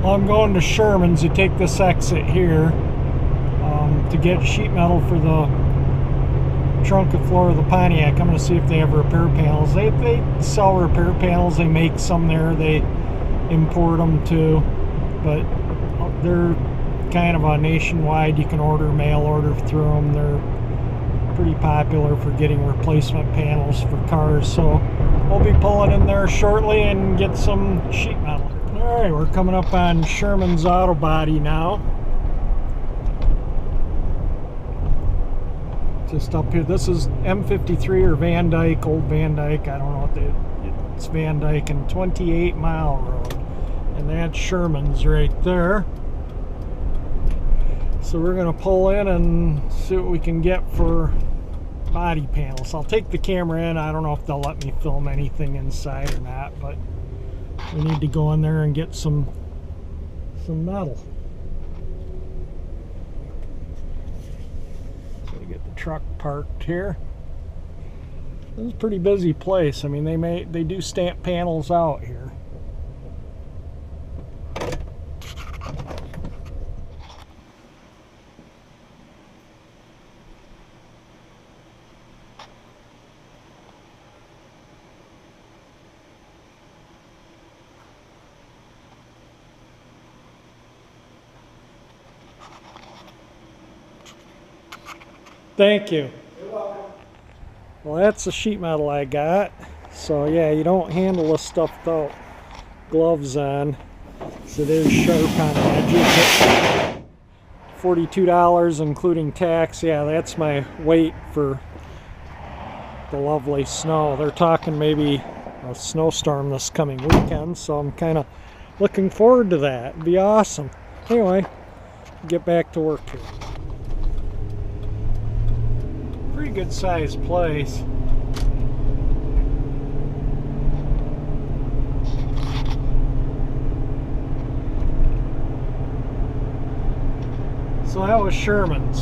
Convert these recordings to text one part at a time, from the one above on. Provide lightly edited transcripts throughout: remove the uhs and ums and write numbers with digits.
Well, I'm going to Sherman's. You take this exit here to get sheet metal for the trunk and floor of the Pontiac. I'm going to see if they have repair panels. They sell repair panels. They make some there. They import them too, but they're kind of a nationwide. You can order, mail order through them. They're pretty popular for getting replacement panels for cars. So we'll be pulling in there shortly and get some sheet metal. All right, we're coming up on Sherman's Auto Body now. Just up here. This is M53 or Van Dyke, old Van Dyke. I don't know what it's Van Dyke and 28 Mile Road. And that's Sherman's right there. So we're going to pull in and see what we can get for body panels. I'll take the camera in. I don't know if they'll let me film anything inside or not, but we need to go in there and get some metal. So we get the truck parked here. This is a pretty busy place. I mean, they do stamp panels out here. Thank you. You're welcome. Well, that's the sheet metal I got. So yeah, you don't handle this stuff without gloves on. So it is sharp on the edges. $42 including tax. Yeah, that's my weight for the lovely snow. They're talking maybe a snowstorm this coming weekend, so I'm kind of looking forward to that. It'd be awesome. Anyway, get back to work here. Pretty good sized place. So that was Sherman's.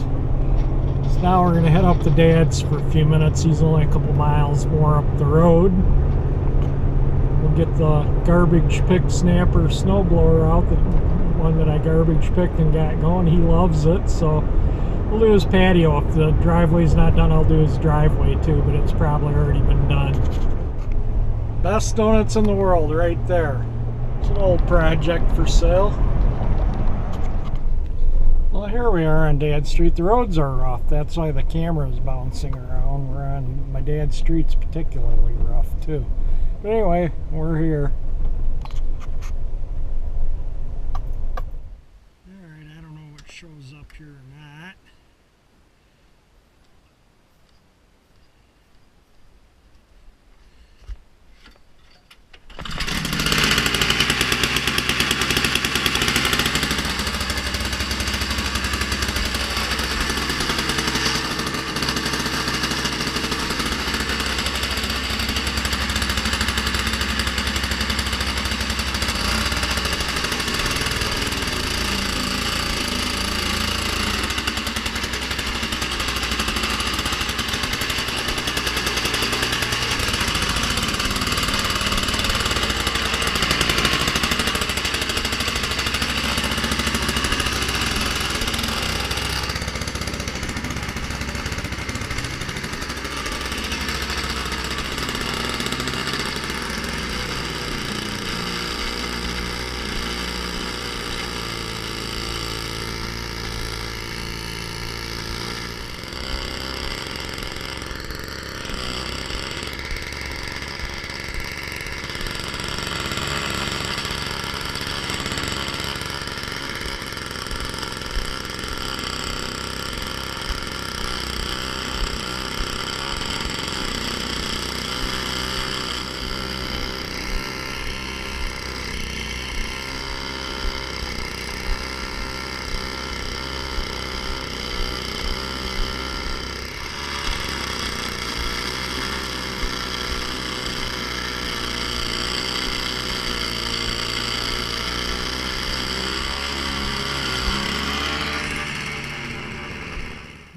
So now we're going to head up to Dad's for a few minutes. He's only a couple miles more up the road. We'll get the garbage pick snapper snowblower out, the one that I garbage picked and got going. He loves it, so we'll do his patio. If the driveway's not done, I'll do his driveway too, but it's probably already been done. Best donuts in the world right there. It's an old project for sale. Well, here we are on Dad's Street. The roads are rough. That's why the camera is bouncing around. We're on my dad's street's particularly rough too. But anyway, we're here. Alright, I don't know what shows up here or not.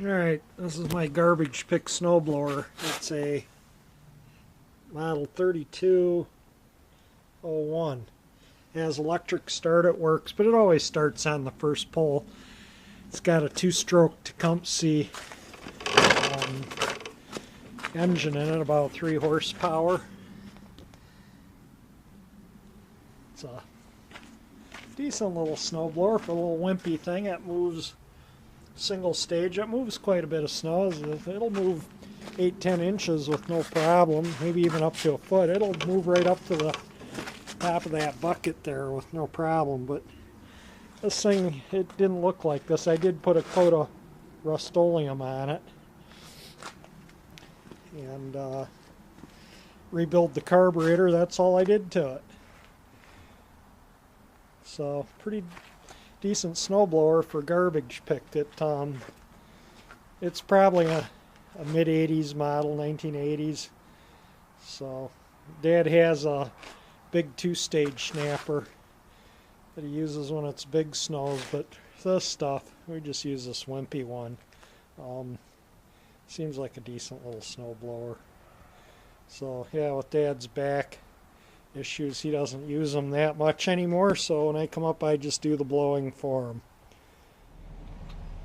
Alright, this is my garbage pick snowblower. It's a model 3201. has electric start, it works, but it always starts on the first pull. It's got a 2-stroke Tecumseh engine in it, about 3 horsepower. It's a decent little snowblower for a little wimpy thing. It moves single stage. It moves quite a bit of snow. It'll move 8-10 inches with no problem, maybe even up to a foot. It'll move right up to the top of that bucket there with no problem. But this thing, it didn't look like this. I did put a coat of Rust-Oleum on it and rebuild the carburetor. That's all I did to it. So pretty decent snowblower for garbage picked it. It's probably a mid-80s model, 1980s. So Dad has a big 2-stage snapper that he uses when it's big snows, but this stuff, we just use this wimpy one. Seems like a decent little snowblower. So yeah, with Dad's back issues, he doesn't use them that much anymore, so when I come up I just do the blowing for him.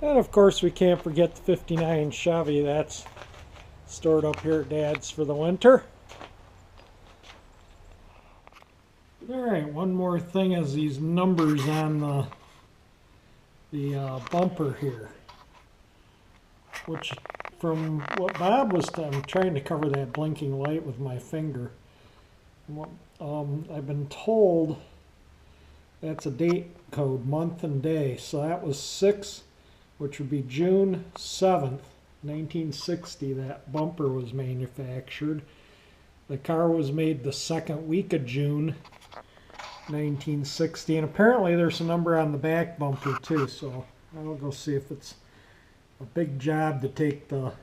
And of course we can't forget the 59 Chevy. That's stored up here at Dad's for the winter. Alright, one more thing is these numbers on the bumper here, which from what Bob was I'm trying to cover that blinking light with my finger. I've been told that's a date code, month and day. So that was 6, which would be June 7th, 1960. That bumper was manufactured. The car was made the 2nd week of June, 1960. And apparently there's a number on the back bumper too. So I'll go see if it's a big job to take the, it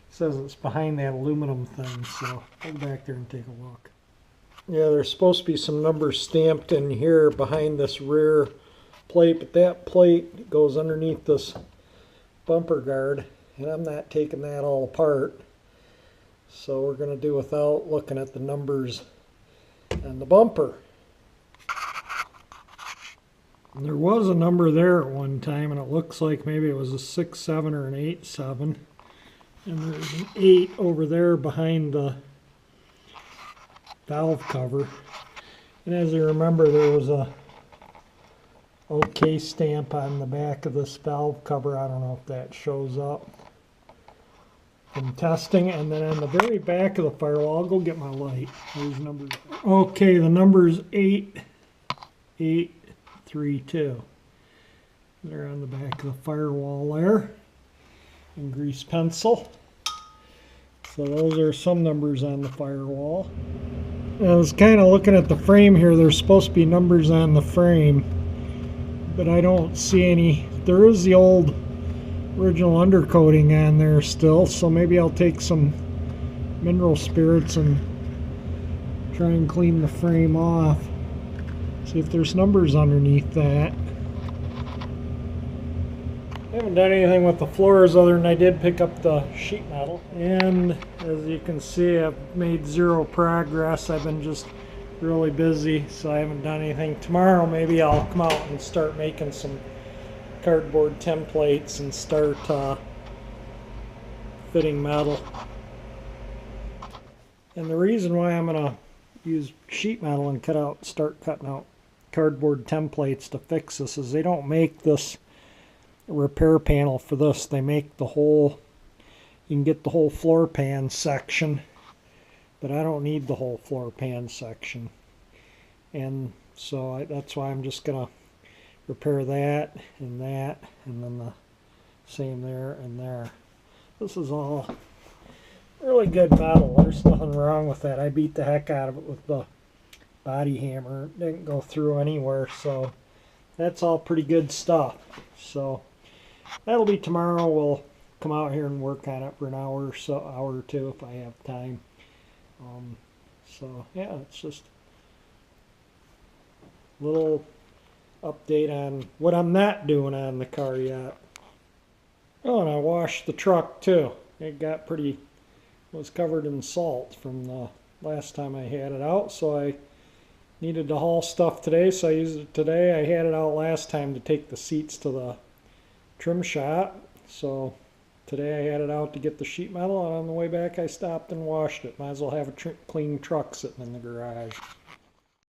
says it's behind that aluminum thing. So I'll go back there and take a look. Yeah, there's supposed to be some numbers stamped in here behind this rear plate, but that plate goes underneath this bumper guard, and I'm not taking that all apart. So we're going to do without looking at the numbers on the bumper. And there was a number there at one time, and it looks like maybe it was a 6-7 or an 8-7. And there's an 8 over there behind the valve cover. And as you remember, there was a OK stamp on the back of this valve cover. I don't know if that shows up from testing. And then on the very back of the firewall, I'll go get my light. Those numbers. Okay, the number's 8832. They're on the back of the firewall there in grease pencil. So those are some numbers on the firewall. I was kind of looking at the frame here. There's supposed to be numbers on the frame, but I don't see any. There is the old original undercoating on there still, so maybe I'll take some mineral spirits and try and clean the frame off. See if there's numbers underneath that. I haven't done anything with the floors other than I did pick up the sheet metal. And as you can see, I've made 0 progress. I've been just really busy, so I haven't done anything. Tomorrow maybe I'll come out and start making some cardboard templates and start fitting metal. And the reason why I'm going to use sheet metal and start cutting out cardboard templates to fix this is they don't make this repair panel for this. They make the whole, you can get the whole floor pan section, but I don't need the whole floor pan section. And so that's why I'm just gonna repair that, and then the same there and there. This is all really good metal. There's nothing wrong with that. I beat the heck out of it with the body hammer. It didn't go through anywhere, so that's all pretty good stuff. So that'll be tomorrow. We'll come out here and work on it for an hour or two if I have time. So yeah, it's just a little update on what I'm not doing on the car yet. Oh, and I washed the truck too. It got was covered in salt from the last time I had it out, so I Needed to haul stuff today, so I used it today. I had it out last time to take the seats to the trim shop, so today I had it out to get the sheet metal, and on the way back I stopped and washed it. Might as well have a clean truck sitting in the garage.